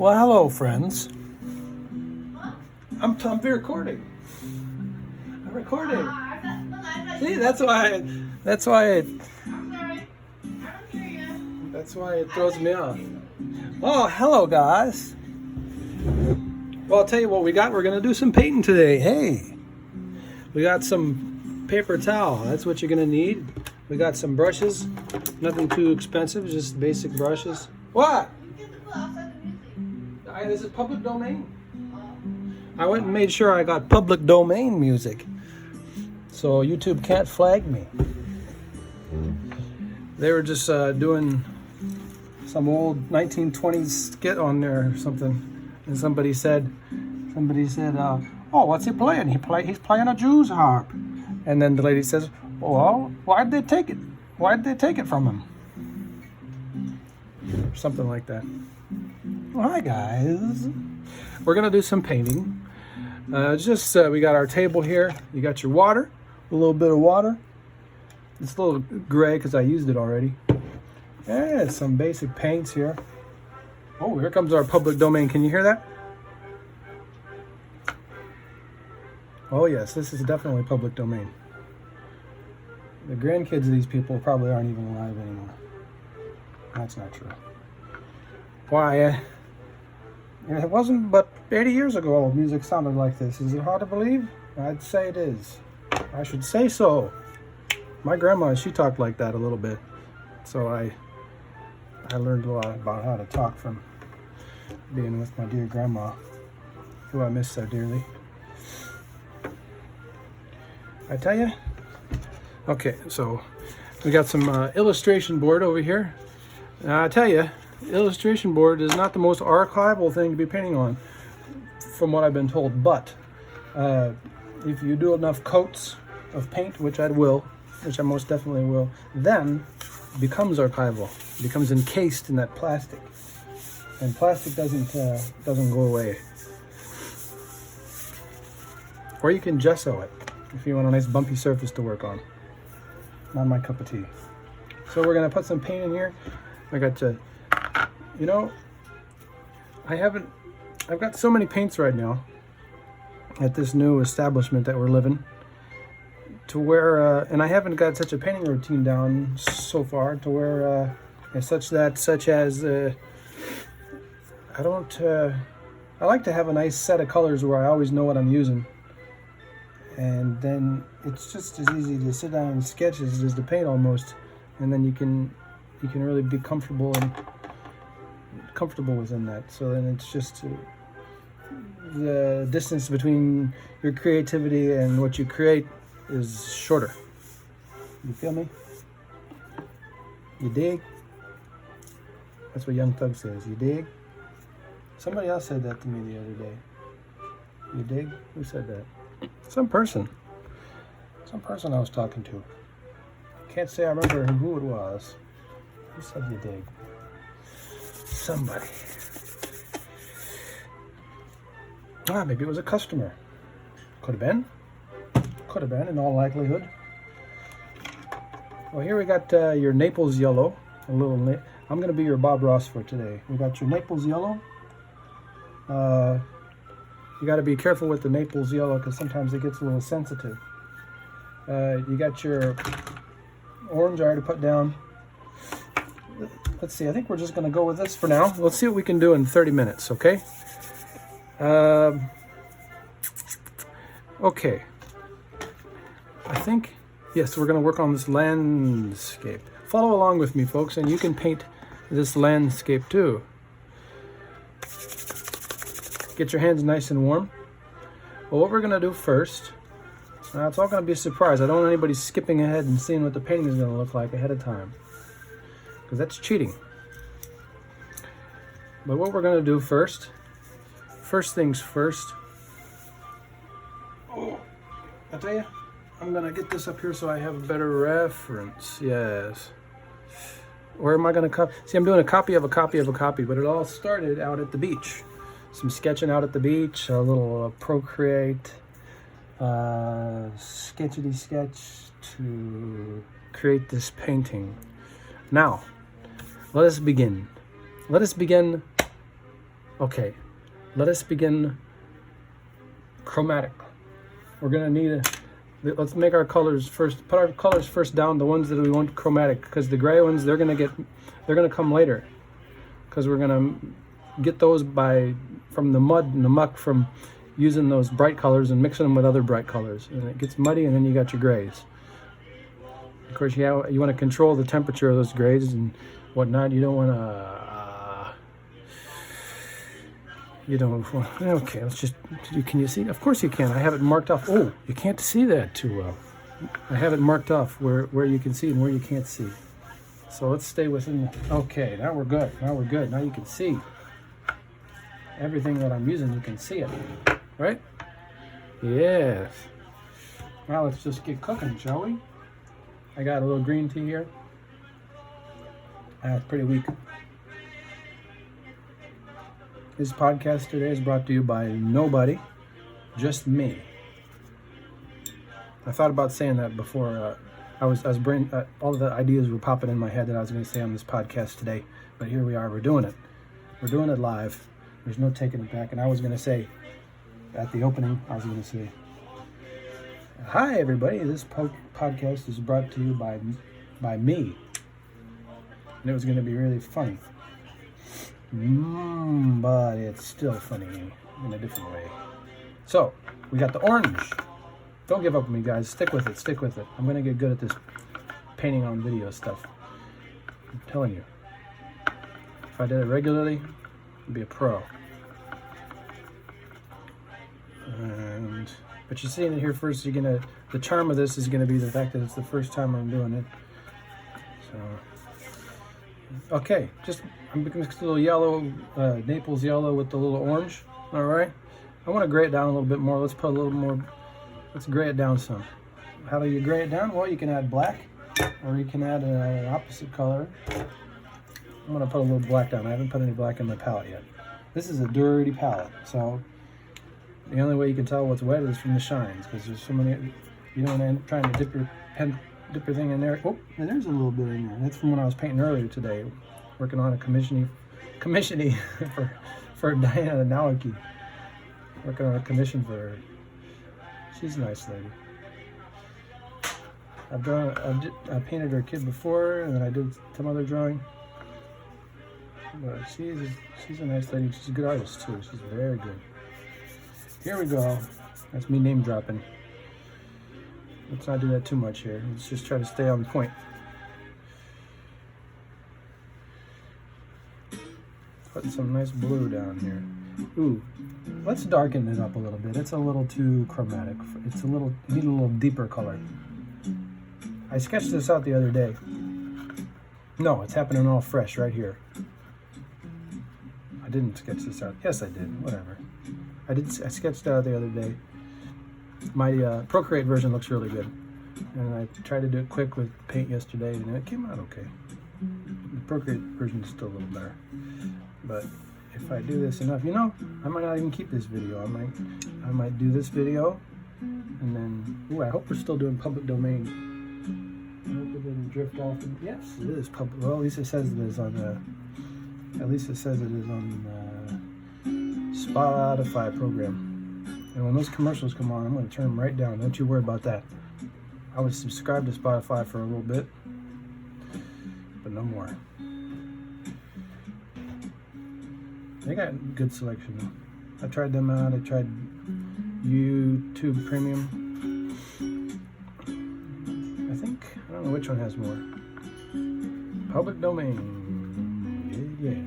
Well, hello, friends. I'm recording. I'm recording. See, that's why it throws me off. Oh, hello, guys. Well, I'll tell you what we got. We're gonna do some painting today. Hey, we got some paper towel. That's what you're gonna need. We got some brushes. Nothing too expensive, just basic brushes. What? This is public domain. I went and made sure I got public domain music, so YouTube can't flag me. They were just doing some old 1920s skit on there or something, and somebody said, "Oh, what's he playing? He's playing a Jew's harp." And then the lady says, "Well, why'd they take it? Why'd they take it from him?" Something like that. Well, hi guys. We're gonna do some painting. We got our table here. You got your water, a little bit of water. It's a little gray because I used it already. And some basic paints here. Oh, here comes our public domain. Can you hear that? Oh yes, this is definitely public domain. The grandkids of these people probably aren't even alive anymore. That's not true. Why? It wasn't but 80 years ago music sounded like this. Is it hard to believe? I'd say it is. I should say so. My grandma, she talked like that a little bit. So I learned a lot about how to talk from being with my dear grandma, who I miss so dearly. I tell you. Okay, so we got some illustration board over here. I tell you, illustration board is not the most archival thing to be painting on, from what I've been told. But if you do enough coats of paint, which I most definitely will, then it becomes archival. It becomes encased in that plastic, and plastic doesn't go away. Or you can gesso it if you want a nice bumpy surface to work on. Not my cup of tea. So we're gonna put some paint in here. I got to. You know, I've got so many paints right now at this new establishment that we're living, to where, and I haven't got such a painting routine down so far, to where, such as, I like to have a nice set of colors where I always know what I'm using. And then it's just as easy to sit down and sketch as it is to paint almost. And then you can really be comfortable within that. So then it's just the distance between your creativity and what you create is shorter. You feel me? You dig? That's what Young Thug says. You dig? Somebody else said that to me the other day. You dig? Who said that? Some person I was talking to. Can't say I remember who it was. Who said you dig? Somebody. Maybe it was a customer. Could have been. Could have been, in all likelihood. Well, here we got your Naples yellow. I'm going to be your Bob Ross for today. We got your Naples yellow. You got to be careful with the Naples yellow because sometimes it gets a little sensitive. You got your orange I already put down. Let's see, I think we're just going to go with this for now. Let's see what we can do in 30 minutes, okay? Okay. I think, yes, we're going to work on this landscape. Follow along with me, folks, and you can paint this landscape too. Get your hands nice and warm. Well, what we're going to do first, now it's all going to be a surprise. I don't want anybody skipping ahead and seeing what the painting is going to look like ahead of time, because that's cheating. But what we're going to do first things first. Oh, I tell you, I'm going to get this up here so I have a better reference. Yes. Where am I going to copy? See, I'm doing a copy of a copy of a copy, but it all started out at the beach. Some sketching out at the beach, a little Procreate, sketchity sketch to create this painting. Now, let us begin. Let us begin Okay, let us begin chromatic. We're gonna need let's make our colors first. Put our colors first down, the ones that we want chromatic, because the gray ones they're gonna come later, because we're gonna get those from the mud and the muck from using those bright colors and mixing them with other bright colors, and it gets muddy, and then you got your grays. Of course, you want to control the temperature of those grays and whatnot. You don't want to. Okay, let's just. Can you see? Of course you can. I have it marked off. Oh, you can't see that too well. I have it marked off where you can see and where you can't see. So let's stay within. Okay, now we're good. Now we're good. Now you can see everything that I'm using. You can see it, right? Yes. Now let's just get cooking, shall we? I got a little green tea here. It's pretty weak. This podcast today is brought to you by nobody, just me. I thought about saying that before. All of the ideas were popping in my head that I was going to say on this podcast today. But here we are. We're doing it. We're doing it live. There's no taking it back. And I was going to say, at the opening, hi everybody. This podcast is brought to you by me. And it was going to be really funny. But it's still funny in a different way. So, we got the orange. Don't give up on me, guys. Stick with it. Stick with it. I'm going to get good at this painting on video stuff. I'm telling you. If I did it regularly, I'd be a pro. But you're seeing it here first. The charm of this is going to be the fact that it's the first time I'm doing it. So, okay. I'm mixing a little yellow, Naples yellow with the little orange. All right. I want to gray it down a little bit more. Let's put a little more. Let's gray it down some. How do you gray it down? Well, you can add black, or you can add an opposite color. I'm going to put a little black down. I haven't put any black in my palette yet. This is a dirty palette, so the only way you can tell what's wet is from the shines, because there's so many. You don't end up trying to dip your thing in there. Oh, and there's a little bit in there. That's from when I was painting earlier today, working on a commissioning for Diana Nowicki. Working on a commission for her. She's a nice lady. I painted her kid before, and then I did some other drawing. But she's a nice lady. She's a good artist too. She's very good. Here we go. That's me name dropping. Let's not do that too much here. Let's just try to stay on point. Put some nice blue down here. Ooh, let's darken it up a little bit. It's a little too chromatic. You need a little deeper color. I sketched this out the other day. No, it's happening all fresh right here. I didn't sketch this out. Yes, I did. Whatever. I sketched it out the other day. My Procreate version looks really good. And I tried to do it quick with paint yesterday, and it came out okay. The Procreate version is still a little better. But if I do this enough, I might not even keep this video. I might do this video, and then, I hope we're still doing public domain. I hope it didn't drift off. Yes, it is public. Well, at least it says it is on the Spotify program. And when those commercials come on, I'm going to turn them right down. Don't you worry about that. I was subscribed to Spotify for a little bit, but no more. They got good selection. I tried them out. I tried YouTube Premium. I don't know which one has more. Public domain. Yeah.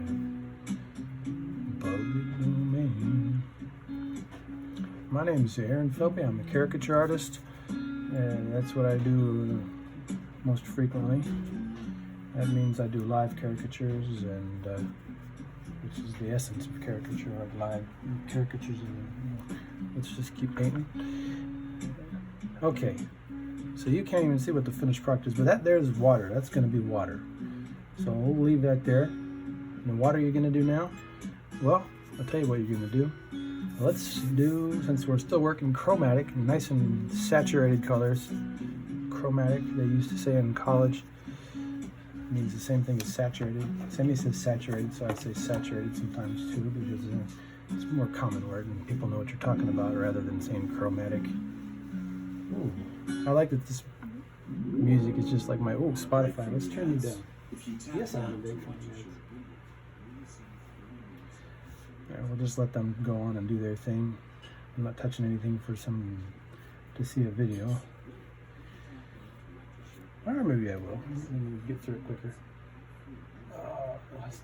Public domain. My name is Aaron Philby. I'm a caricature artist, and that's what I do most frequently. That means I do live caricatures, and which is the essence of caricature art, live caricatures. Let's just keep painting. Okay, so you can't even see what the finished product is, but that there is water. That's going to be water. So we'll leave that there. And the water you're going to do now? Well, I'll tell you what you're going to do. Let's do, since we're still working chromatic, nice and saturated colors. Chromatic, they used to say in college. means the same thing as saturated. Sammy says saturated, so I say saturated sometimes too, because it's a more common word and people know what you're talking about rather than saying chromatic. Ooh, I like that this music is just like my, oh, Spotify, let's turn you down. Yes, I'm a big fan. Yeah, we'll just let them go on and do their thing. I'm not touching anything for some to see a video. Or maybe I will. Let me get through it quicker.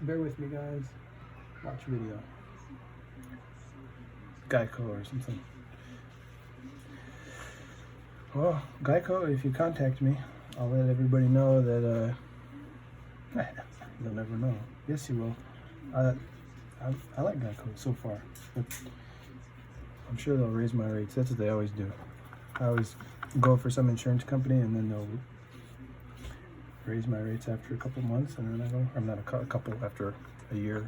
Bear with me, guys. Watch video. Geico or something. Well, Geico, if you contact me, I'll let everybody know that, they'll never know. Yes, you will. I like Geico so far, but I'm sure they'll raise my rates. That's what they always do. I always go for some insurance company and then they'll raise my rates after a couple months, and then I go, I'm not a couple, after a year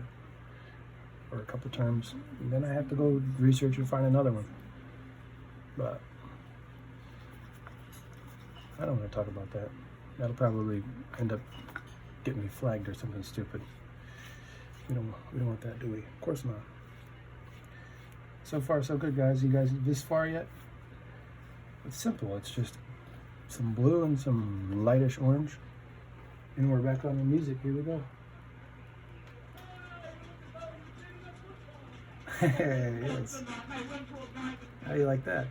or a couple terms, and then I have to go research and find another one. But I don't want to talk about that. That'll probably end up getting me flagged or something stupid. We don't want that, do we? Of course not. So far, so good, guys. You guys this far yet? It's simple. It's just some blue and some lightish orange. And we're back on the music. Here we go. Yes. How do you like that?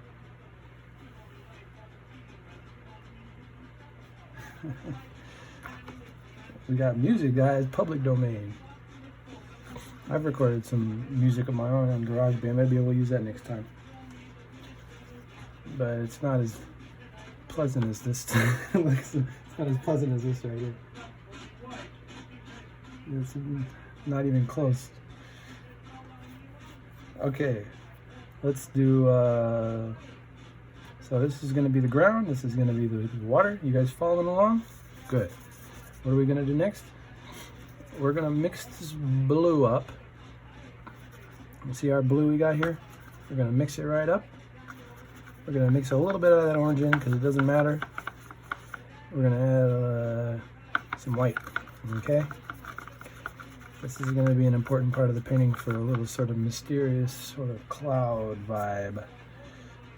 We got music, guys. Public domain. I've recorded some music of my own on GarageBand. Maybe we'll use that next time. But it's not as pleasant as this. It's not as pleasant as this right here. It's not even close. Okay, let's do, so this is going to be the ground, this is going to be the water. You guys following along? Good. What are we going to do next? We're going to mix this blue up. You see our blue we got here? We're going to mix it right up. We're going to mix a little bit of that orange in because it doesn't matter. We're going to add some white, okay? This is going to be an important part of the painting for a little sort of mysterious sort of cloud vibe.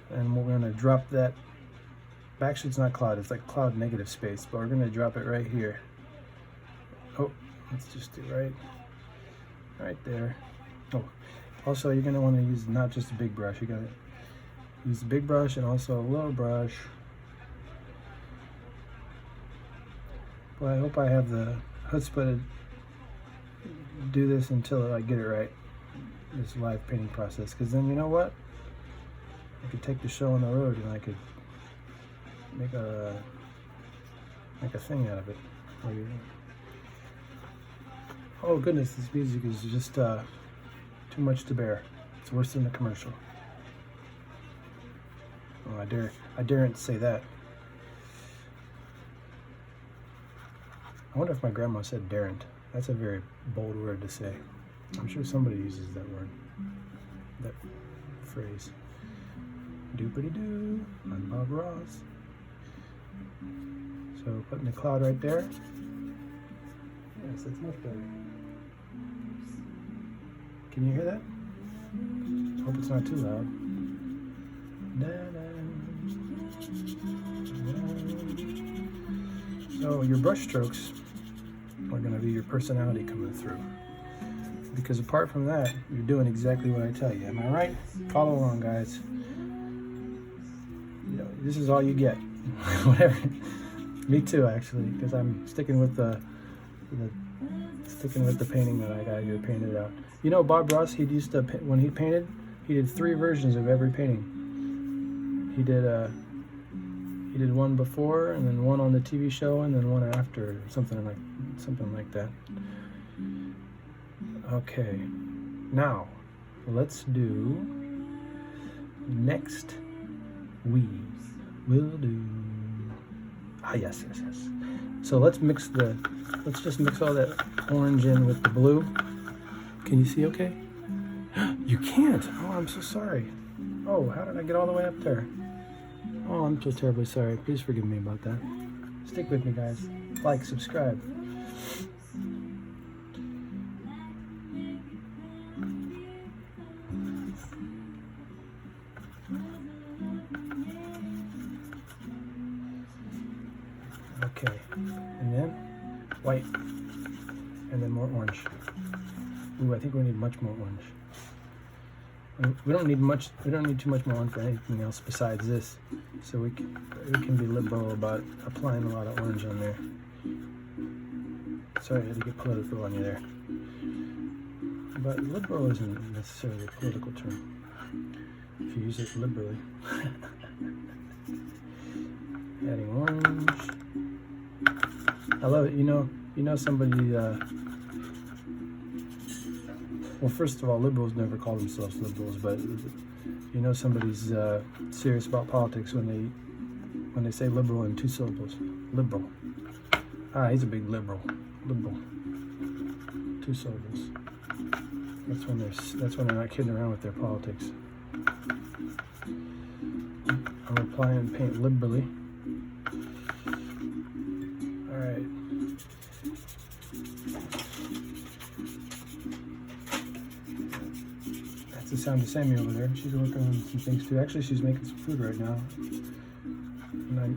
And we're going to drop that, actually it's not cloud, it's like cloud negative space, but we're going to drop it right here. Oh, let's just do right there. Oh, also you're going to want to use not just a big brush, you got to use the big brush and also a little brush. Well, I hope I have the chutzpah to do this until I get it right, this live painting process, because then you know what, I could take the show on the road and I could make a thing out of it. Oh goodness, this music is just too much to bear. It's worse than the commercial. Oh, I daren't say that. I wonder if my grandma said daren't. That's a very bold word to say. I'm sure somebody uses that word, that phrase. Doopity-doo, I'm Bob Ross. So putting the cloud right there. Yes, that's much better. Can you hear that? Hope it's not too loud. So your brush strokes are going to be your personality coming through. Because apart from that, you're doing exactly what I tell you. Am I right? Follow along, guys. You know, this is all you get. Whatever. Me too, actually, because I'm sticking with the painting that I got here painted out. You know, Bob Ross, he used to, when he painted, he did 3 versions of every painting. He did one before, and then one on the TV show, and then one after, something like that. Okay, now let's do next. We will do. Yes. So let's just mix all that orange in with the blue. Can you see? Okay. You can't. Oh, I'm so sorry. Oh, how did I get all the way up there? Oh, I'm so terribly sorry. Please forgive me about that. Stick with me, guys. Like, subscribe. Okay, and then white, and then more orange. Ooh, I think we need much more orange. We don't need much. We don't need too much more orange for anything else besides this. So we can be liberal about applying a lot of orange on there. Sorry, I had to get political on you there. But liberal isn't necessarily a political term if you use it liberally. Adding orange. I love it. You know somebody. Well, first of all, liberals never call themselves liberals, but you know somebody's serious about politics when they say liberal in 2 syllables. Liberal. Ah, he's a big liberal. Liberal. 2 syllables. That's when they're not kidding around with their politics. I'm applying paint liberally. All right. That's the sound of Sammy over there. She's working on some things too. Actually, she's making some food right now.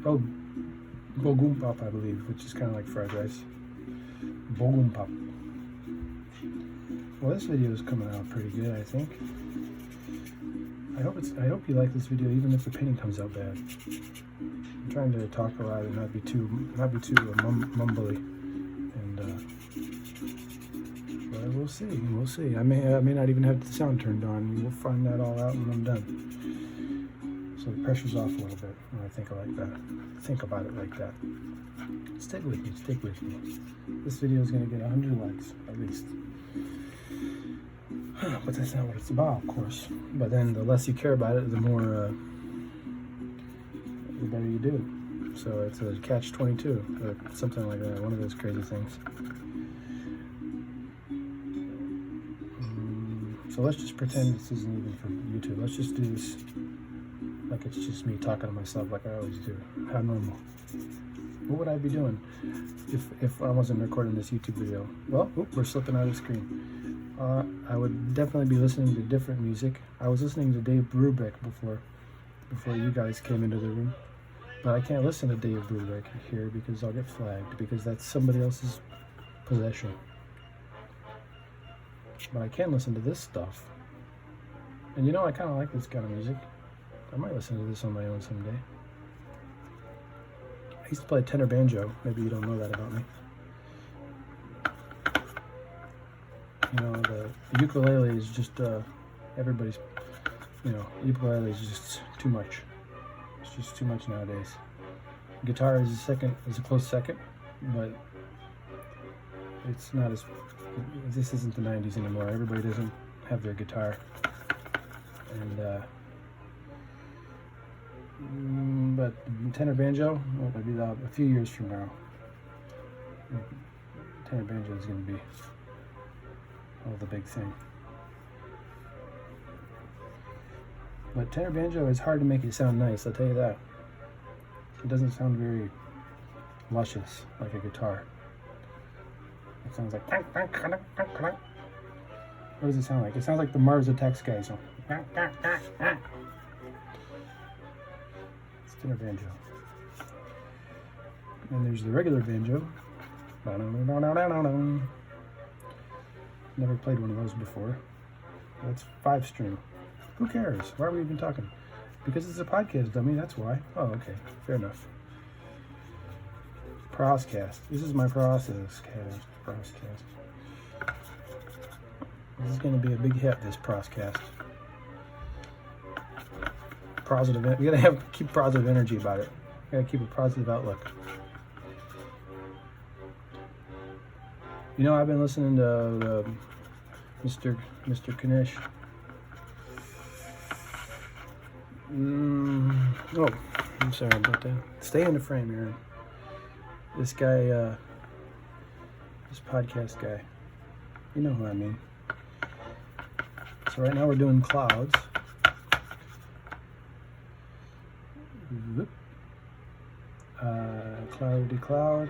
Oh, bogumpap, I believe, which is kind of like fried rice. Bogumpap. Well, this video is coming out pretty good, I think. I hope you like this video, even if the painting comes out bad. I'm trying to talk a lot and not be too mumbly, and but we'll see. We'll see. I may not even have the sound turned on. We'll find that all out when I'm done. So the pressure's off a little bit when I think like that. Think about it like that. Stick with me. Stick with me. This video is going to get 100 likes at least. But that's not what it's about, of course. But then the less you care about it, the more, the better you do. So it's a catch-22, or something like that, one of those crazy things. So let's just pretend this isn't even for YouTube. Let's just do this like it's just me talking to myself like I always do. How normal. What would I be doing if I wasn't recording this YouTube video? Well, we're slipping out of the screen. I would definitely be listening to different music. I was listening to Dave Brubeck before you guys came into the room. But I can't listen to Dave Brubeck here because I'll get flagged, because that's somebody else's possession. But I can listen to this stuff. And I kind of like this kind of music. I might listen to this on my own someday. I used to play tenor banjo. Maybe you don't know that about me. The ukulele is just everybody's. Ukulele is just too much. It's just too much nowadays. Guitar is a close second, but it's not as. This isn't the 90s anymore. Everybody doesn't have their guitar, and but tenor banjo, well, maybe a few years from now, tenor banjo is going to be the big thing. But tenor banjo is hard to make it sound nice, I'll tell you that. It doesn't sound very luscious like a guitar. It sounds like. What does it sound like? It sounds like the Mars Attacks guy. So. It's tenor banjo. And there's the regular banjo. Never played one of those before. That's 5-string. Who cares? Why are we even talking? Because it's a podcast, dummy, that's why. Oh, okay. Fair enough. Proscast. This is my proscast. This is going to be a big hit, this proscast. Positive. We gotta keep positive energy about it. We gotta keep a positive outlook. I've been listening to Mr. Kanish. Oh, I'm sorry about that. Stay in the frame, Aaron. This guy, this podcast guy. You know who I mean. So right now we're doing clouds. Cloudy cloud.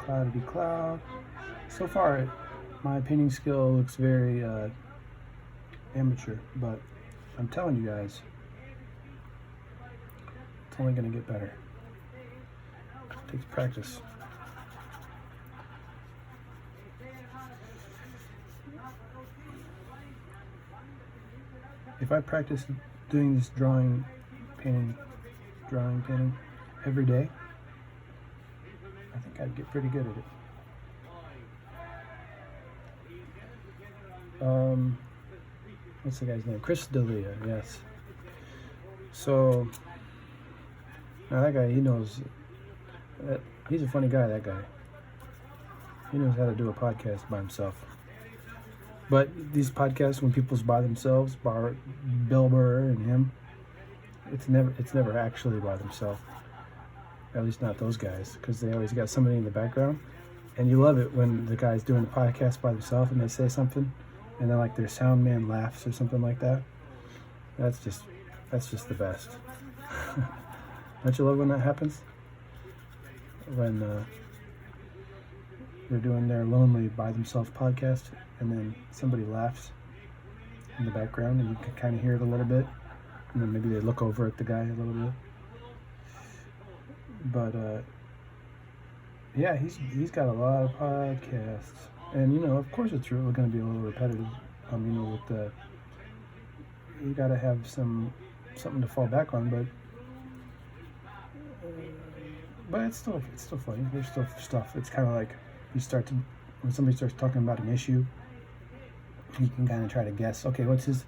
cloudy cloud. So far, my painting skill looks very amateur, but I'm telling you guys, it's only going to get better. It takes practice. If I practice doing this drawing, painting every day, I think I'd get pretty good at it. What's the guy's name? Chris D'Elia, yes. So, now that guy, he knows, he's a funny guy, that guy. He knows how to do a podcast by himself. But these podcasts, when people's by themselves, Bill Burr and him, it's never actually by themselves. At least not those guys, because they always got somebody in the background. And you love it when the guy's doing the podcast by themselves and they say something, and then like their sound man laughs or something like that. That's just the best. Don't you love when that happens? When they're doing their lonely by themselves podcast, and then somebody laughs in the background, and you can kind of hear it a little bit, and then maybe they look over at the guy a little bit. But yeah, he's got a lot of podcasts, and of course it's going to be a little repetitive. With the, you got to have something to fall back on, but it's still funny. There's still stuff. It's kind of like when somebody starts talking about an issue, you can kind of try to guess. Okay, what's his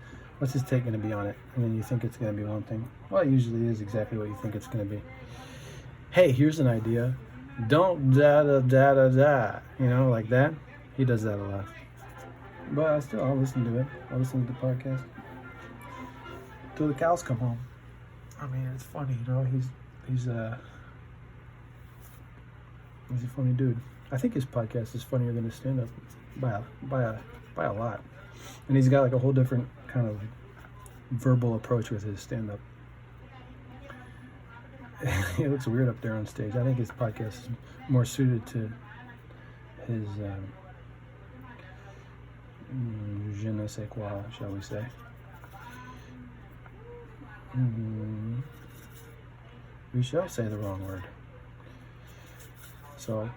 take going to be on it? And then you think it's going to be one thing. Well, it usually is exactly what you think it's going to be. Hey, here's an idea. Don't da da da da da. Like that. He does that a lot. But I'll listen to it. I'll listen to the podcast till the cows come home. It's funny, he's a funny dude. I think his podcast is funnier than his stand-up by a lot. And he's got like a whole different kind of verbal approach with his stand-up. He looks weird up there on stage. I think his podcast is more suited to his je ne sais quoi, shall we say. We shall say the wrong word. So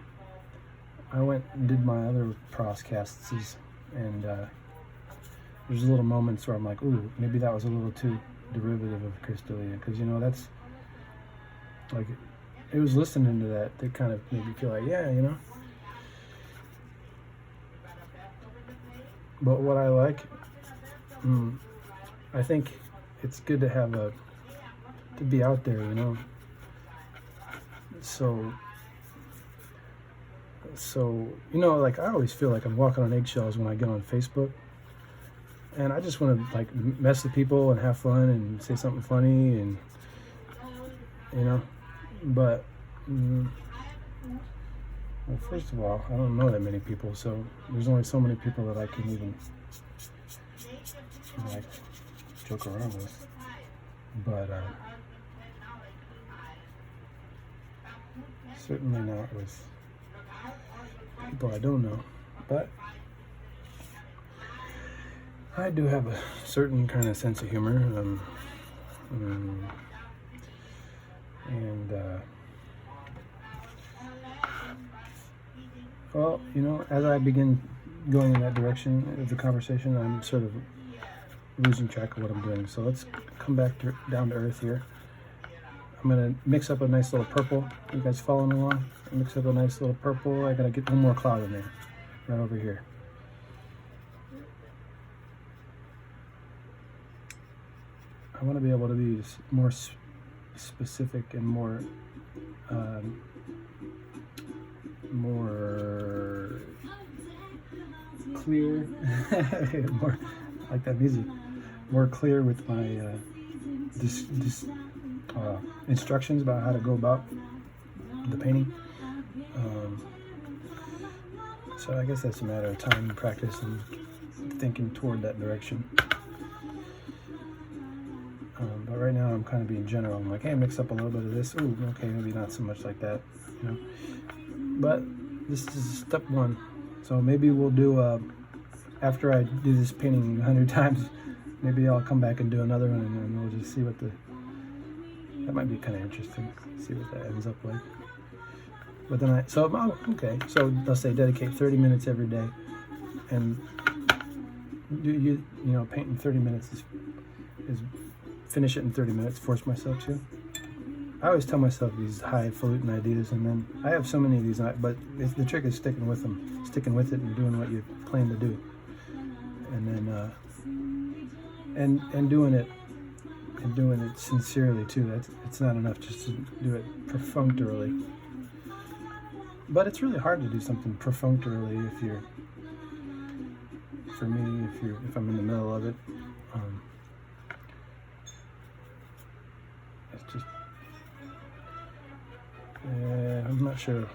I went and did my other proscasts, and there's little moments where I'm like, ooh, maybe that was a little too derivative of Chris D'Elia, because that's like, it was listening to that kind of made me feel like, yeah, But what I like, I think it's good to have to be out there, So like I always feel like I'm walking on eggshells when I get on Facebook, and I just want to like mess with people and have fun and say something funny, and but well, first of all, I don't know that many people, so there's only so many people that I can even like joke around with. But certainly not with people I don't know. But I do have a certain kind of sense of humor, and well, as I begin going in that direction of the conversation, I'm sort of losing track of what I'm doing. So let's come back down to earth here. I'm going to mix up a nice little purple. You guys following along? Mix up a nice little purple. I got to get one more cloud in there, right over here. I want to be able to be more specific and more clear, more like that music, more clear with my instructions about how to go about the painting. So I guess that's a matter of time and practice and thinking toward that direction. But right now I'm kind of being general. I'm like, hey, mix up a little bit of this. Ooh, okay, maybe not so much like that, But this is step one. So maybe we'll do, after I do this painting 100 times, maybe I'll come back and do another one, and then we'll just see what that might be kind of interesting, see what that ends up like. But then okay, so let's say dedicate 30 minutes every day, and paint in 30 minutes is finish it in 30 minutes, force myself to. I always tell myself these highfalutin ideas, and then I have so many of these, but the trick is sticking with it and doing what you plan to do. And then, and doing it sincerely too. It's not enough just to do it perfunctorily. But it's really hard to do something perfunctorily if I'm in the middle of it. It's just, I'm not sure.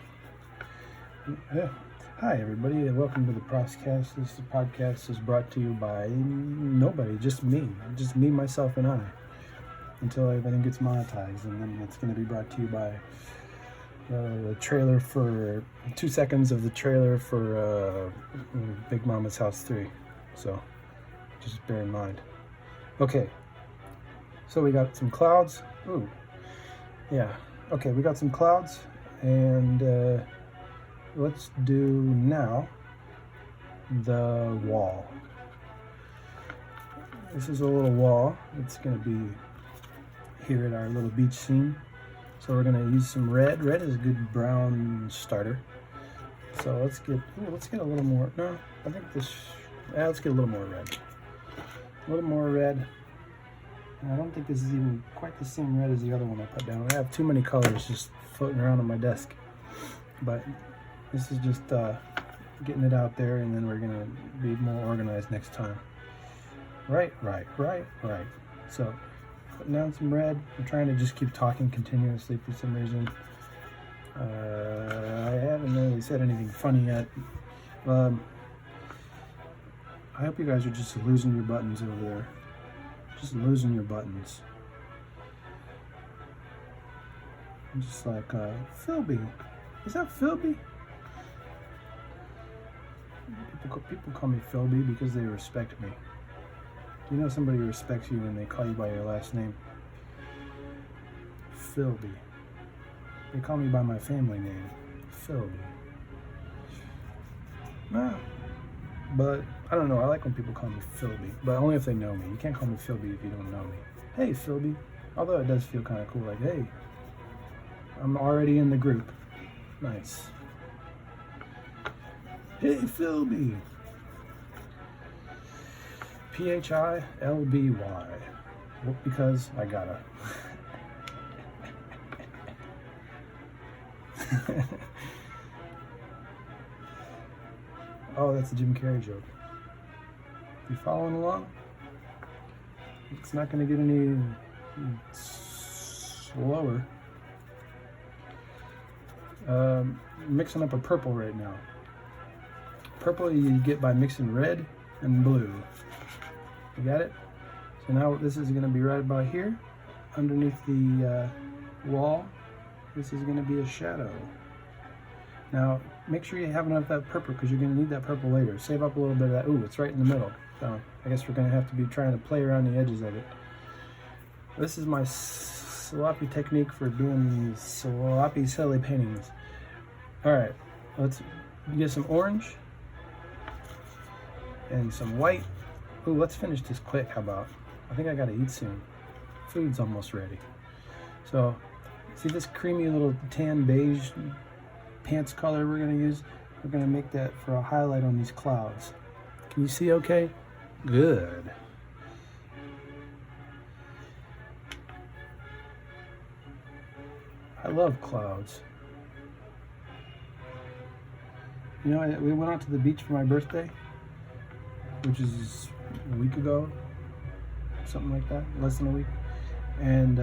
Hi everybody, and welcome to the podcast. This podcast is brought to you by nobody, just me, myself, and I, until everything gets monetized, and then it's going to be brought to you by the trailer for 2 seconds of the trailer for Big Mama's House 3. So just bear in mind. Okay, so we got some clouds. Ooh, yeah. Okay, we got some clouds, and let's do now the wall. This is a little wall. It's going to be here at our little beach scene. So we're going to use some red. Red is a good brown starter. So let's get a little more. No, I think let's get a little more red. A little more red. And I don't think this is even quite the same red as the other one I put down. I have too many colors just floating around on my desk. But this is just getting it out there, and then we're going to be more organized next time. Right. So putting down some red. I'm trying to just keep talking continuously for some reason. I haven't really said anything funny yet. I hope you guys are just losing your buttons over there. Just losing your buttons. I'm just like, Philby. Is that Philby? People call me Philby because they respect me. You know somebody respects you when they call you by your last name? Philby. They call me by my family name, Philby. Nah, but I don't know. I like when people call me Philby, but only if they know me. You can't call me Philby if you don't know me. Hey, Philby. Although it does feel kind of cool, like, hey, I'm already in the group. Nice. Hey, Philby. Philby. Well, because I gotta. Oh, that's a Jim Carrey joke. You following along? It's not going to get any slower. Mixing up a purple right now. Purple you get by mixing red and blue. You got it? So now this is going to be right about here, underneath the wall. This is going to be a shadow. Now, make sure you have enough of that purple, because you're going to need that purple later. Save up a little bit of that. Ooh, it's right in the middle. So I guess we're going to have to be trying to play around the edges of it. This is my sloppy technique for doing these sloppy, silly paintings. All right, let's get some orange and some white. Ooh, let's finish this quick. How about? I think I got to eat soon. Food's almost ready. So, see this creamy little tan beige pants color we're going to use? We're going to make that for a highlight on these clouds. Can you see okay? Good. I love clouds. You know, we went out to the beach for my birthday, which is a week ago, something like that, less than a week. And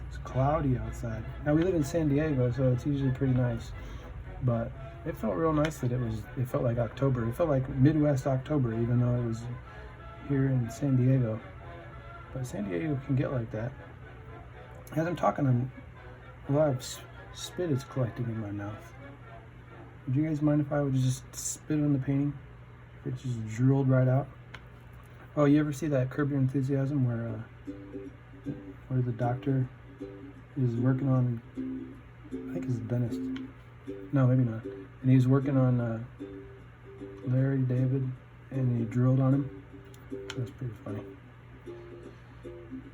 it's cloudy outside. Now we live in San Diego, so it's usually pretty nice. But it felt real nice that it felt like October. It felt like Midwest October, even though it was here in San Diego. But San Diego can get like that. As I'm talking, a lot of spit is collecting in my mouth. Would you guys mind if I would just spit on the painting? It just drooled right out. Oh, you ever see that Curb Your Enthusiasm where the doctor is working on, I think it's a dentist. No, maybe not. And he was working on Larry David, and he drooled on him. That's pretty funny.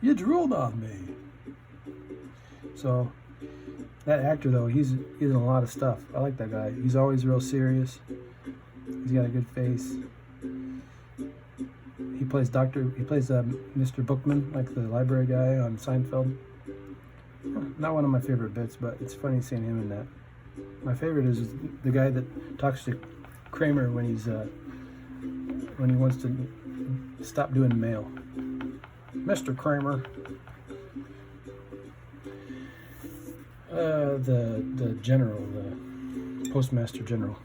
You drooled on me. So that actor though, he's in a lot of stuff. I like that guy. He's always real serious. He's got a good face. He plays Mr. Bookman, like the library guy on Seinfeld. Not one of my favorite bits, but it's funny seeing him in that. My favorite is the guy that talks to Kramer when he wants to stop doing mail. Mr. Kramer. The general, the postmaster general.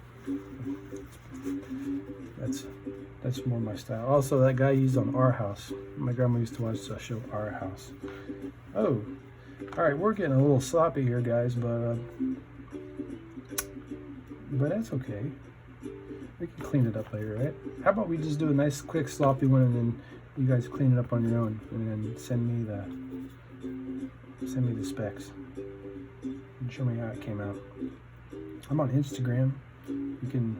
That's more my style. Also, that guy used on Our House. My grandma used to watch the show Our House. Oh, all right, we're getting a little sloppy here, guys, but that's okay. We can clean it up later, right? How about we just do a nice, quick, sloppy one, and then you guys clean it up on your own, and then send me the specs and show me how it came out. I'm on Instagram. You can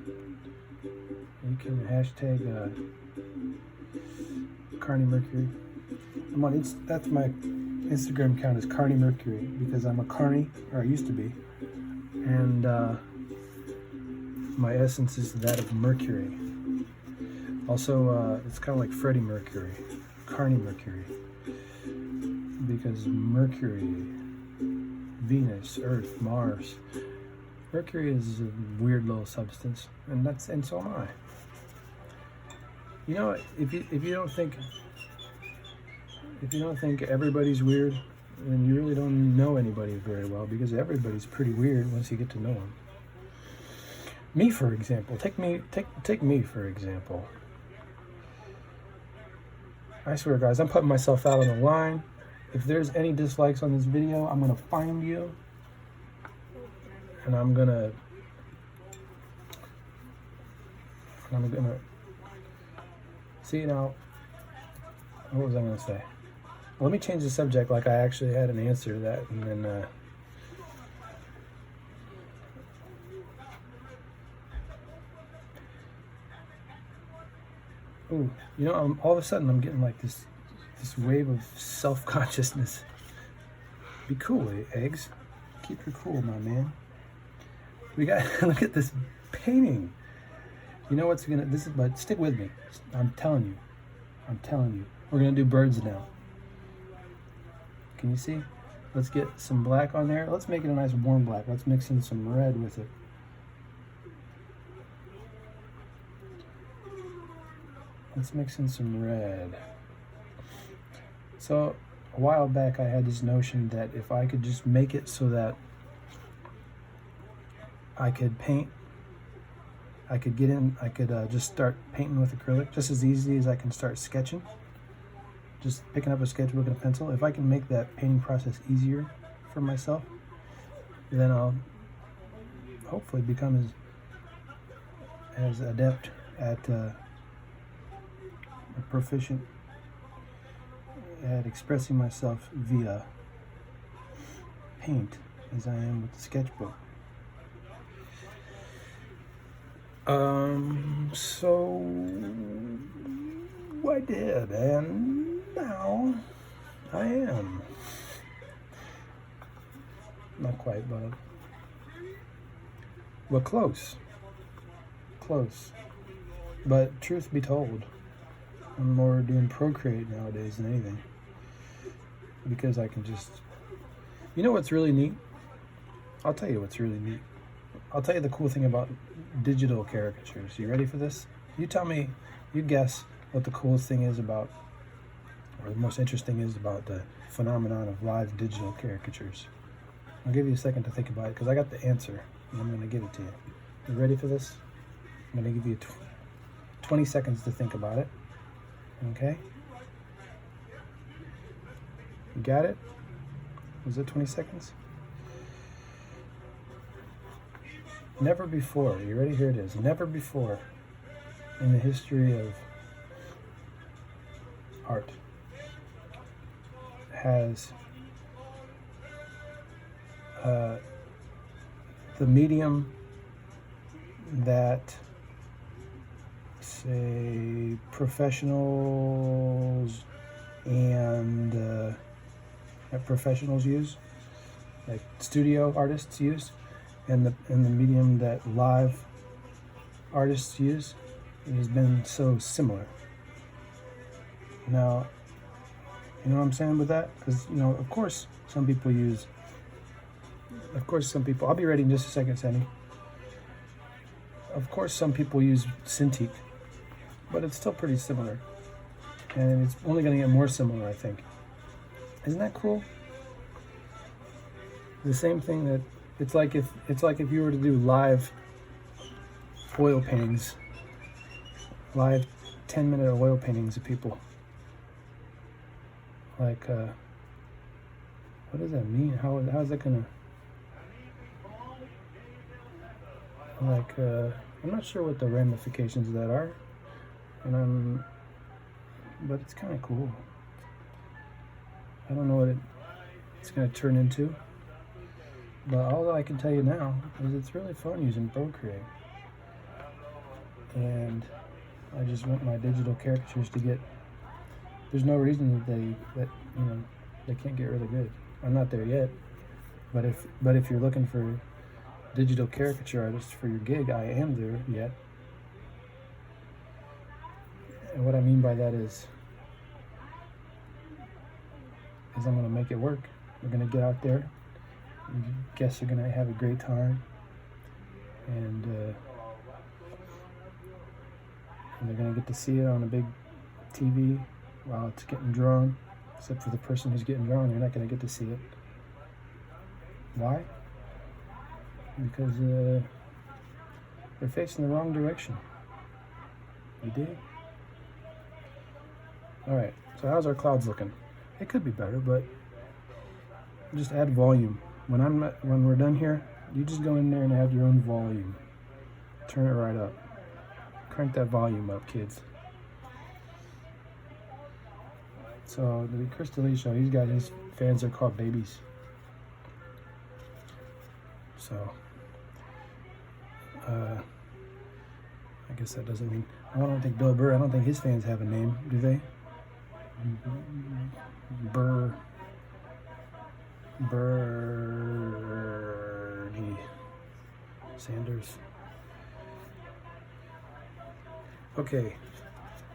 hashtag Carney Mercury. That's my Instagram account is Carney Mercury because I'm a Carney, or I used to be, and my essence is that of Mercury. Also, it's kind of like Freddie Mercury, Carney Mercury, because Mercury, Venus, Earth, Mars. Mercury is a weird little substance, and so am I. You know, if you don't think everybody's weird, then you really don't know anybody very well, because everybody's pretty weird once you get to know them. Me, for example. Take me for example. I swear, guys, I'm putting myself out on the line. If there's any dislikes on this video, I'm gonna find you, and I'm gonna see now. What was I gonna say? Let me change the subject, like I actually had an answer to that, and then ooh, you know, all of a sudden I'm getting like this wave of self-consciousness. Be cool, eggs. Keep your cool, my man. We got look at this painting. You know what's gonna but stick with me. I'm telling you. We're gonna do birds now. Can you see? Let's get some black on there. Let's make it a nice warm black. Let's mix in some red with it. Let's mix in some red. So a while back I had this notion that if I could just make it so that I could paint, I could just start painting with acrylic just as easy as I can start sketching. Just picking up a sketchbook and a pencil. If I can make that painting process easier for myself, then I'll hopefully become as adept at proficient at expressing myself via paint as I am with the sketchbook. So I did, and now I am. Not quite, but close. But truth be told, I'm more doing Procreate nowadays than anything, because I can just, you know what's really neat? I'll tell you what's really neat. I'll tell you the cool thing about digital caricatures. You ready for this? You tell me, you guess what the coolest thing is about, or the most interesting is about the phenomenon of live digital caricatures. I'll give you a second to think about it, because I got the answer, and I'm going to give it to you. You ready for this? I'm going to give you 20 seconds to think about it. Okay? You got it? Was it 20 seconds? Never before, you ready? Here it is. Never before in the history of art has the medium that, say, professionals and professionals use, like studio artists use, and the medium that live artists use, it has been so similar. Now, you know what I'm saying with that? Because, you know, of course some people, I'll be ready in just a second, Sandy. Of course some people use Cintiq, but it's still pretty similar. And it's only going to get more similar, I think. Isn't that cool? The same thing that it's like if you were to do live oil paintings, live 10-minute oil paintings of people. Like, what does that mean? How is that gonna? Like, I'm not sure what the ramifications of that are, but it's kind of cool. I don't know what it's gonna turn into, but all I can tell you now is it's really fun using Procreate. And I just want my digital caricatures to get. There's no reason that they can't get really good. I'm not there yet, but if you're looking for digital caricature artists for your gig, I am there yet. And what I mean by that is I'm going to make it work. We're going to get out there. Guests are going to have a great time, and they're going to get to see it on a big TV while it's getting drawn. Except for the person who's getting drawn, they're not going to get to see it. Why? Because they're facing the wrong direction. You dig? Alright, so how's our clouds looking? It could be better, but just add volume. When we're done here, you just go in there and add your own volume. Turn it right up. Crank that volume up, kids. So the Chris D'Elia show, he's got his fans are called babies. So I guess that doesn't mean. I don't think Bill Burr. I don't think his fans have a name, do they? Bernie Sanders. Okay,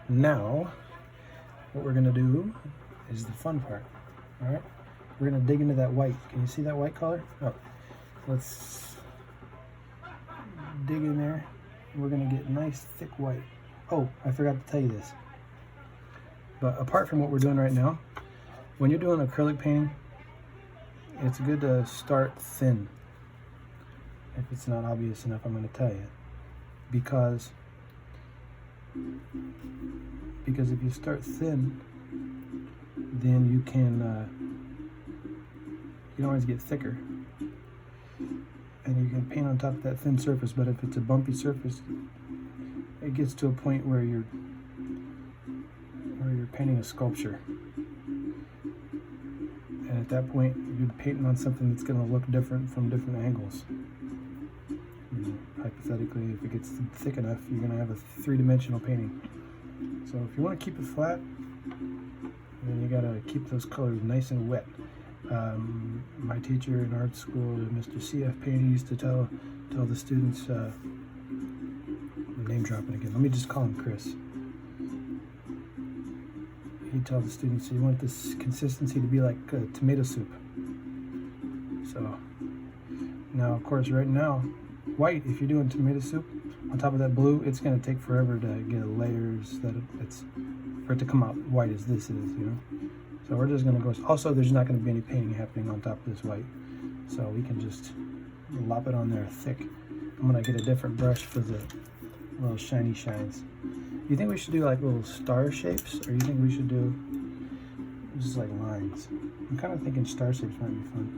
now what we're gonna do is the fun part. All right, we're gonna dig into that white. Can you see that white color? Oh, let's dig in there. We're gonna get nice thick white. Oh, I forgot to tell you this. But apart from what we're doing right now, when you're doing acrylic painting, it's good to start thin. If it's not obvious enough, I'm going to tell you. Because if you start thin, then you can always get thicker. And you can paint on top of that thin surface, but if it's a bumpy surface, it gets to a point where you're painting a sculpture. And at that point, you're painting on something that's going to look different from different angles. Hypothetically, if it gets thick enough, you're going to have a three-dimensional painting. So if you want to keep it flat, then you got to keep those colors nice and wet. My teacher in art school, Mr. C.F. Payne, used to tell the students, name dropping again, let me just call him Chris. He'd tell the students, you want this consistency to be like tomato soup. So now, of course, right now, white, if you're doing tomato soup, on top of that blue, it's going to take forever to get layers for it to come out white as this is, you know. So we're just going to go, also there's not going to be any painting happening on top of this white. So we can just lop it on there thick. I'm going to get a different brush for the little shiny shines. You think we should do like little star shapes, or you think we should do just like lines? I'm kind of thinking star shapes might be fun.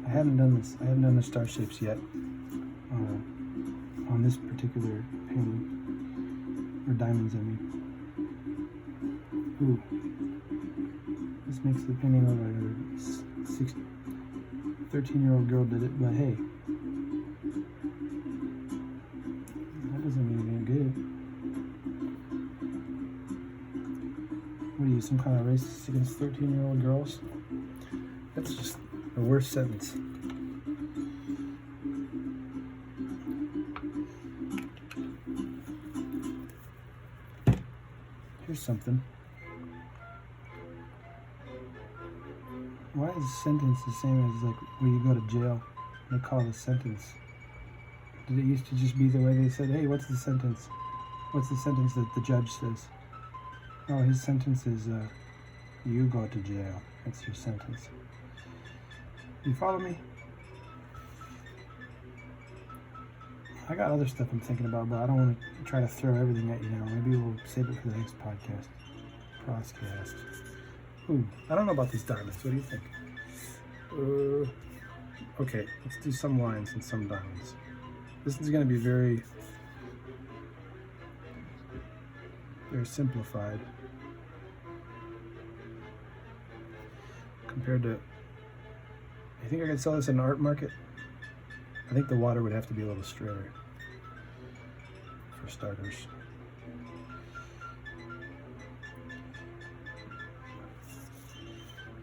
I haven't done the star shapes yet on this particular painting, or diamonds, I mean. Ooh, this makes the painting look like a 13-year-old girl did it, but hey, that doesn't mean anything good. What are you, some kind of racist against 13-year-old girls? That's just the worst sentence. Here's something. Why is a sentence the same as like when you go to jail? They call it a sentence. Did it used to just be the way they said, hey, what's the sentence? What's the sentence that the judge says? Oh, his sentence is, you go to jail. That's your sentence. You follow me? I got other stuff I'm thinking about, but I don't want to try to throw everything at you now. Maybe we'll save it for the next podcast. Ooh, I don't know about these diamonds. What do you think? Okay, let's do some lines and some diamonds. This is going to be very, very simplified compared to. I think I could sell this in an art market. I think the water would have to be a little straighter, for starters.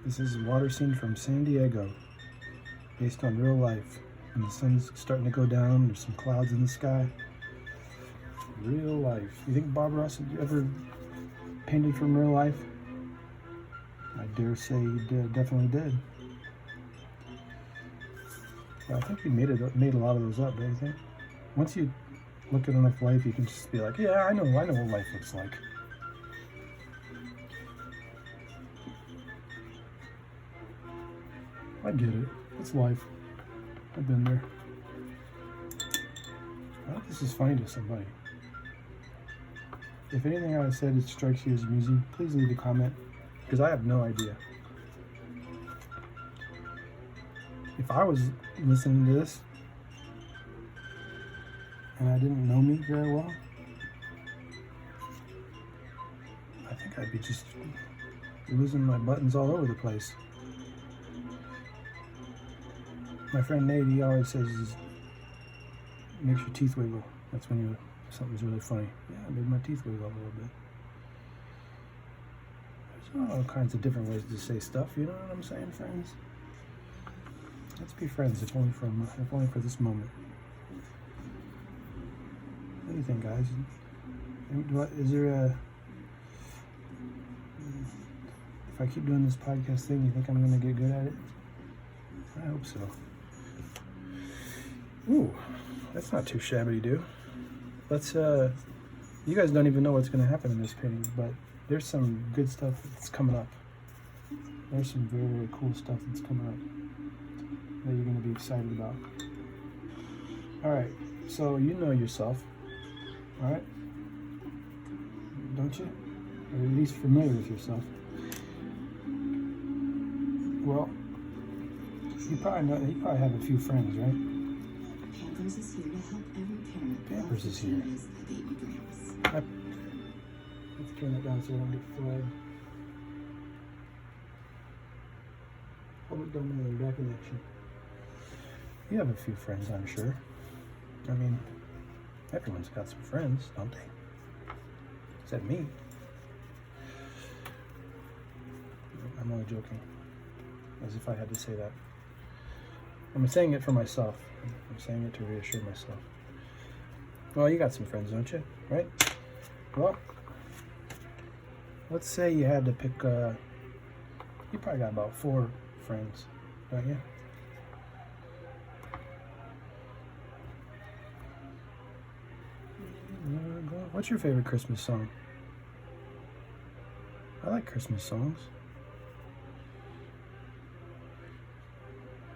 This is a water scene from San Diego, based on real life. And the sun's starting to go down, there's some clouds in the sky. Real life. You think Bob Ross ever painted from real life? I dare say he definitely did. But I think he made a lot of those up, don't you think? Once you look at enough life, you can just be like, yeah, I know what life looks like. I get it. It's life. I've been there. I hope this is funny to somebody. If anything I said strikes you as amusing, please leave a comment, because I have no idea. If I was listening to this and I didn't know me very well, I think I'd be just losing my buttons all over the place. My friend Nate, he always says, makes your teeth wiggle. That's when something's really funny. Yeah, it made my teeth wiggle a little bit. There's all kinds of different ways to say stuff, you know what I'm saying, friends? Let's be friends, if only for this moment. What do you think, guys? Is there a... If I keep doing this podcast thing, you think I'm going to get good at it? I hope so. Ooh, that's not too shabby-do. Let's, you guys don't even know what's going to happen in this painting, but there's some good stuff that's coming up. There's some very, very cool stuff that's coming up that you're going to be excited about. Alright, so you know yourself, alright? Don't you? Or at least familiar with yourself. Well, you probably have a few friends, right? Pampers is here to help every parent. Pampers is here. Let's turn that down so I don't get flagged. Public domain, back in action. You have a few friends, I'm sure. I mean, everyone's got some friends, don't they? Except me. I'm only joking. As if I had to say that. I'm saying it for myself. I'm saying it to reassure myself. Well, you got some friends, don't you? Right? Well, let's say you had to pick, you probably got about 4 friends, don't you? What's your favorite Christmas song? I like Christmas songs.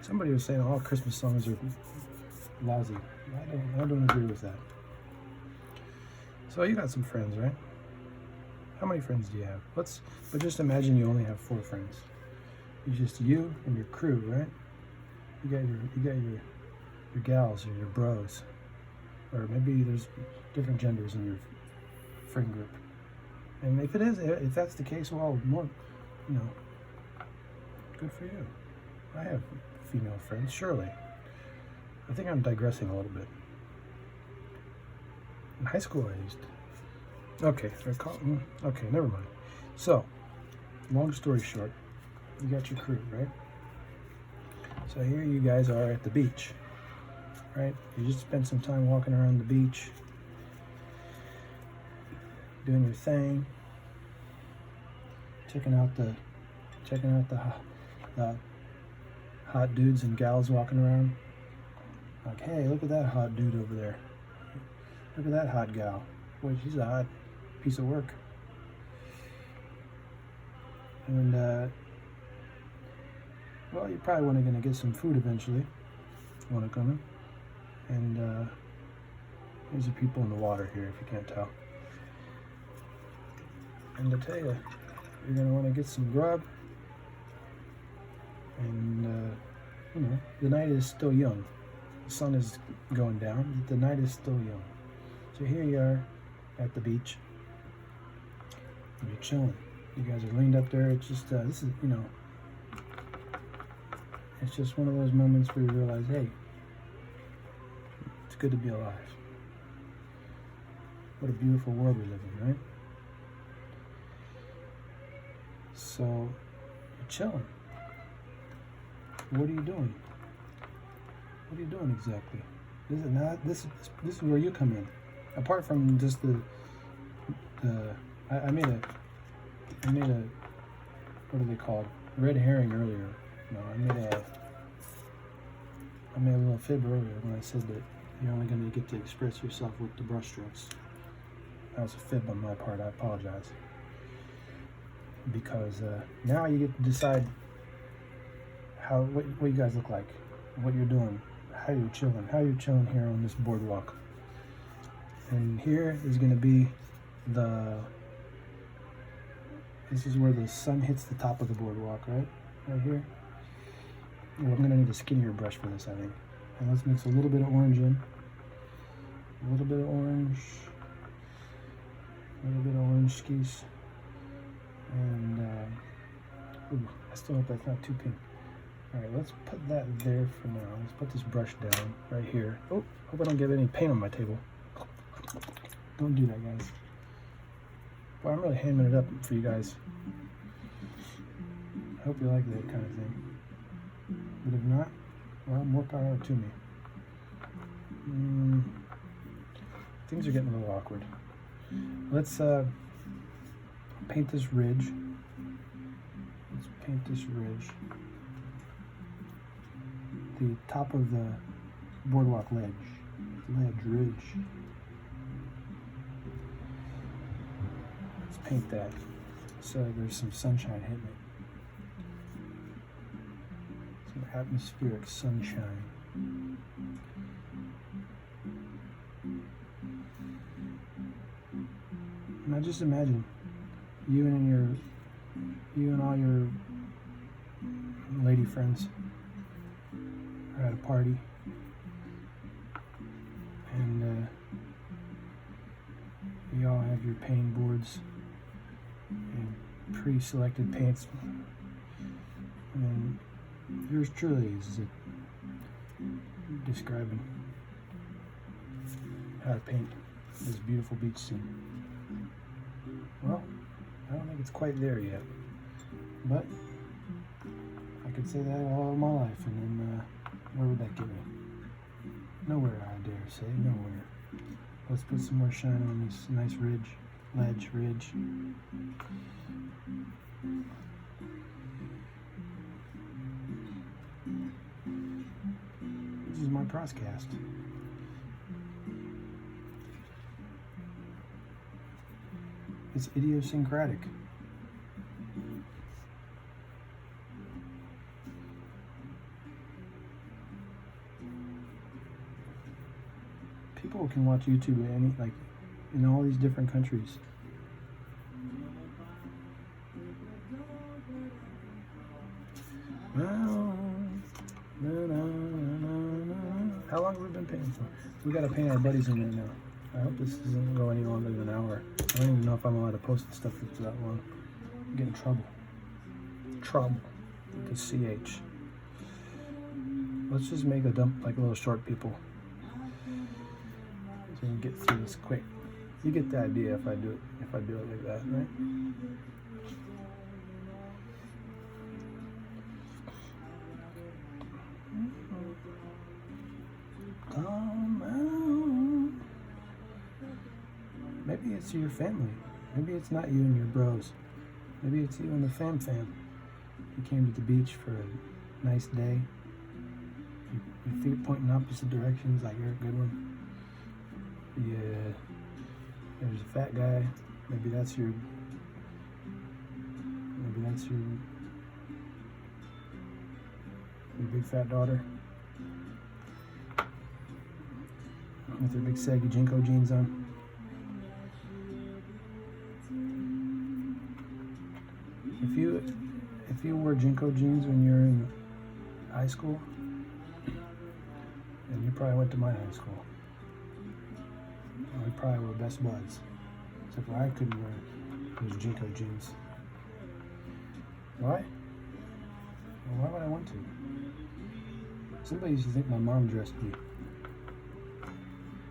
Somebody was saying all Christmas songs are lousy. I don't agree with that. So you got some friends, right? How many friends do you have? But just imagine you only have 4 friends. It's just you and your crew, right? You got your gals or your bros. or maybe there's different genders in your friend group. And if it is, if that's the case, well, more, you know, good for you. I have female friends, surely. I think I'm digressing a little bit. In high school, I used to. Okay, never mind. So, long story short, you got your crew, right? So here you guys are at the beach, right? You just spent some time walking around the beach, doing your thing, checking out the hot dudes and gals walking around. Like, hey, look at that hot dude over there. Look at that hot gal. Boy, she's a hot piece of work. And well, you're probably going to get some food eventually. You want to come in? And there's the people in the water here, if you can't tell. And to tell you, you're going to want to get some grub. And, you know, the night is still young. The sun is going down. The night is still young. So here you are at the beach. You're chilling. You guys are leaned up there. It's just, this is, you know, it's just one of those moments where you realize, hey, it's good to be alive. What a beautiful world we live in, right? So, you're chilling. What are you doing? What are you doing exactly? This is where you come in. Apart from just I made a what are they called? Red herring earlier. No, I made a little fib earlier when I said that you're only going to get to express yourself with the brush strokes. That was a fib on my part. I apologize. Because now you get to decide what you guys look like, what you're doing, how you're chilling here on this boardwalk. And here is going to be this is where the sun hits the top of the boardwalk, right? Right here. Well, I'm going to need a skinnier brush for this, I think. And let's mix a little bit of orange in. A little bit of orange. A little bit of orange skis. And, ooh, I still hope that's not too pink. Alright, let's put that there for now. Let's put this brush down right here. Oh, hope I don't get any paint on my table. Don't do that, guys. Well, I'm really hamming it up for you guys. I hope you like that kind of thing. But if not, well, more power to me. Things are getting a little awkward. Let's paint this ridge. Let's paint this ridge. The top of the boardwalk ridge. Let's paint that so there's some sunshine hitting it. Some atmospheric sunshine. And I just imagine you and all your lady friends are at a party, and you all have your painting boards and pre-selected paints, and yours truly is describing how to paint this beautiful beach scene. Well, I don't think it's quite there yet, but I could say that all my life, and then where would that get me? Nowhere, I dare say, nowhere. Let's put some more shine on this nice ridge. This is my proscast. It's idiosyncratic. People can watch YouTube in all these different countries. How long have we been been painting for? We gotta paint our buddies in there now. I hope this doesn't go any longer than an hour. I don't even know if I'm allowed to post the stuff that's that long. I'm getting trouble. Trouble. With the CH. Let's just make a dump like little short people. So we can get through this quick. You get the idea if I do it like that, right? Come out. Maybe it's your family. Maybe it's not you and your bros. Maybe it's you and the fam. You came to the beach for a nice day. Your feet pointing opposite directions like you're a good one. Yeah. There's a fat guy. Maybe that's your big fat daughter. With her big saggy Jinko jeans on. If you wore Jinko jeans when you were in high school, then you probably went to my high school. We probably were best buds. Except for I couldn't wear those Jinko jeans. Why? Well, why would I want to? Somebody used to think my mom dressed me.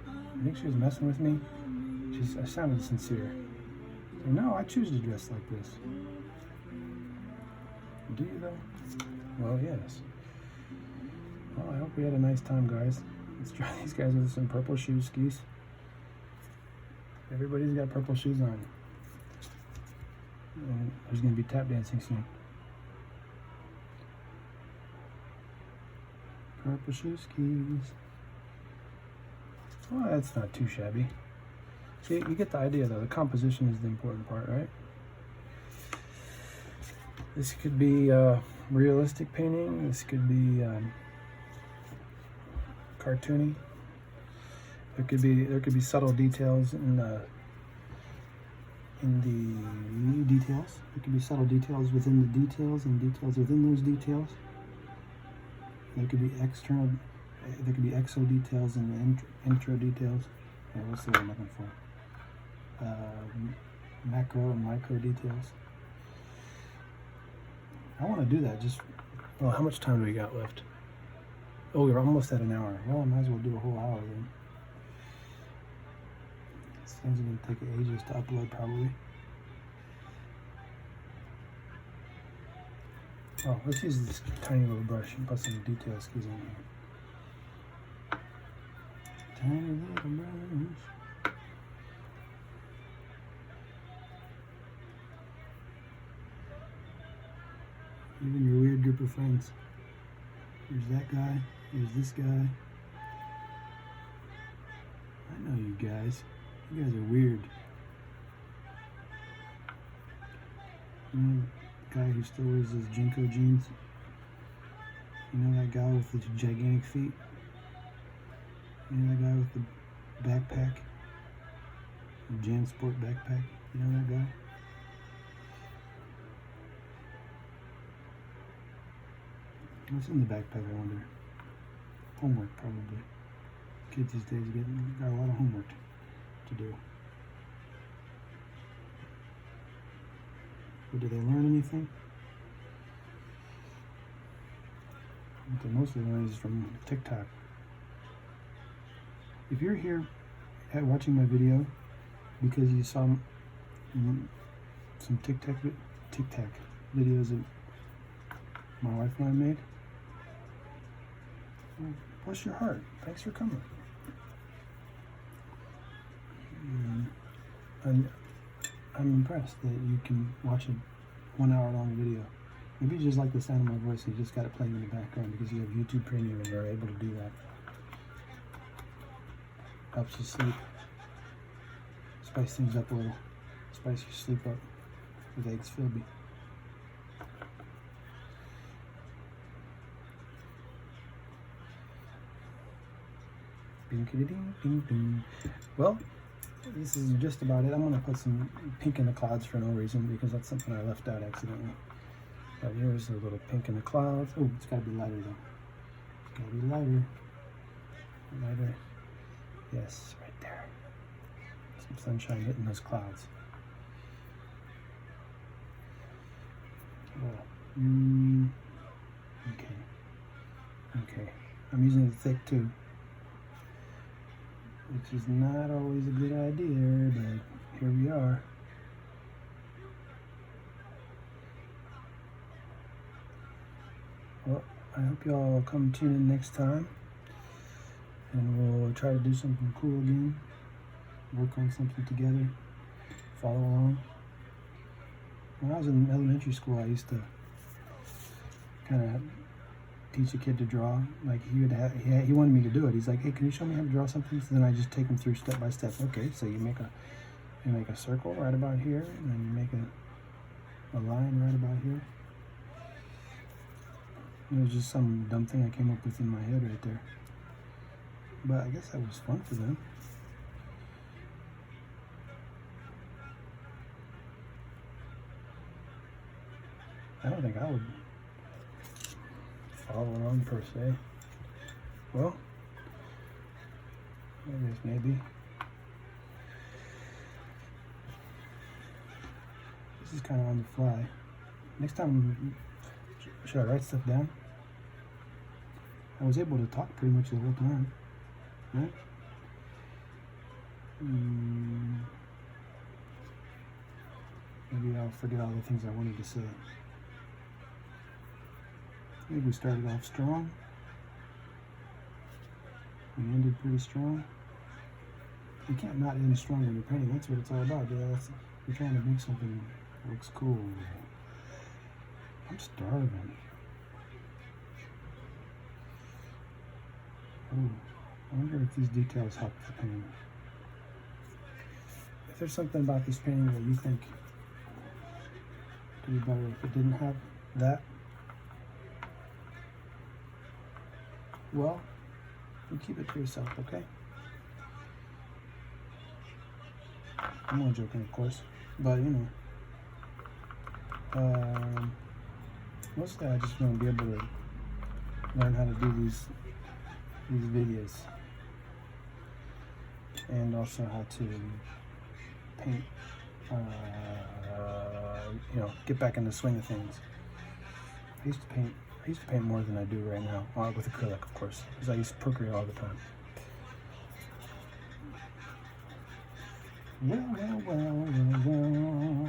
I think she was messing with me. I sounded sincere. So, no, I choose to dress like this. Do you though? Well, yes. Well, I hope we had a nice time, guys. Let's try these guys with some purple shoe skis. Everybody's got purple shoes on. And there's going to be tap dancing soon. Purple shoe skis. Well, that's not too shabby. See, you get the idea though. The composition is the important part, right? This could be realistic painting. This could be cartoony. There could be subtle details in the details. There could be subtle details within the details and details within those details. There could be external. There could be exo details and intro details. Yeah, what's the word I'm looking for? Macro and micro details. I want to do that. Well, how much time do we got left? Oh, we're almost at an hour. Well, I might as well do a whole hour then. These things are going to take ages to upload, probably. Oh, let's use this tiny little brush and put some detail skis on here. Tiny little brush. Even your weird group of friends. There's that guy. There's this guy. I know you guys. You guys are weird. You know the guy who still wears his Jinko jeans? You know that guy with the gigantic feet? You know that guy with the backpack? The JanSport backpack? You know that guy? What's in the backpack, I wonder? Homework, probably. Kids these days got a lot of homework to do. But do they learn anything? What they mostly learn is from TikTok. If you're here watching my video because you saw some TikTok videos that my wife and I made, well, bless your heart. Thanks for coming. I'm impressed that you can watch a 1 hour long video. Maybe you just like the sound of my voice and you just got it playing in the background because you have YouTube Premium and you're able to do that. Helps you sleep. Spice things up a little. Spice your sleep up with eggs Philby. Ding, ding, ding, ding. Well, this is just about it. I'm going to put some pink in the clouds for no reason because that's something I left out accidentally. But here's a little pink in the clouds. Oh, it's got to be lighter though. It's got to be lighter. Lighter. Yes, right there. Some sunshine hitting those clouds. Oh. Okay. I'm using it thick too, which is not always a good idea, but here we are. Well, I hope y'all come tune in next time, and we'll try to do something cool again, work on something together, follow along. When I was in elementary school, I used to kind of teach a kid to draw. Like he wanted me to do it. He's like, hey, can you show me how to draw something? So then I just take him through step by step. Okay, so you make a circle right about here, and then you make a line right about here. It was just some dumb thing I came up with in my head right there. But I guess that was fun for them. I don't think I would follow along per se. Well, I guess maybe. This is kind of on the fly. Next time, should I write stuff down? I was able to talk pretty much the whole time, right? Maybe I'll forget all the things I wanted to say. Maybe we started off strong. We ended pretty strong. You can't not end strong when you're painting. That's what it's all about. Yeah, you're trying to make something that looks cool. I'm starving. Oh, I wonder if these details help the painting. If there's something about this painting that you think could be better if it didn't have that, well, you keep it to yourself, okay? I'm only joking, of course, but you know, mostly I just want to be able to learn how to do these videos, and also how to paint, you know, get back in the swing of things. I used to paint more than I do right now, with acrylic, of course, because I used to Procreate all the time. Well,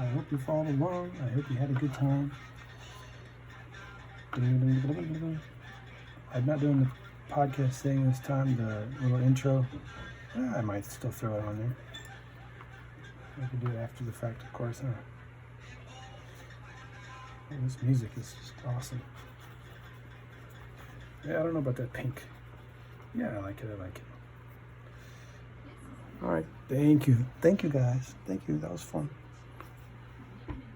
I hope you followed along. I hope you had a good time. I'm not doing the podcast thing this time, the little intro. I might still throw it on there. I can do it after the fact, of course, huh? Oh, this music is just awesome. Yeah, I don't know about that pink. Yeah, I like it. All right, thank you guys. Thank you, that was fun.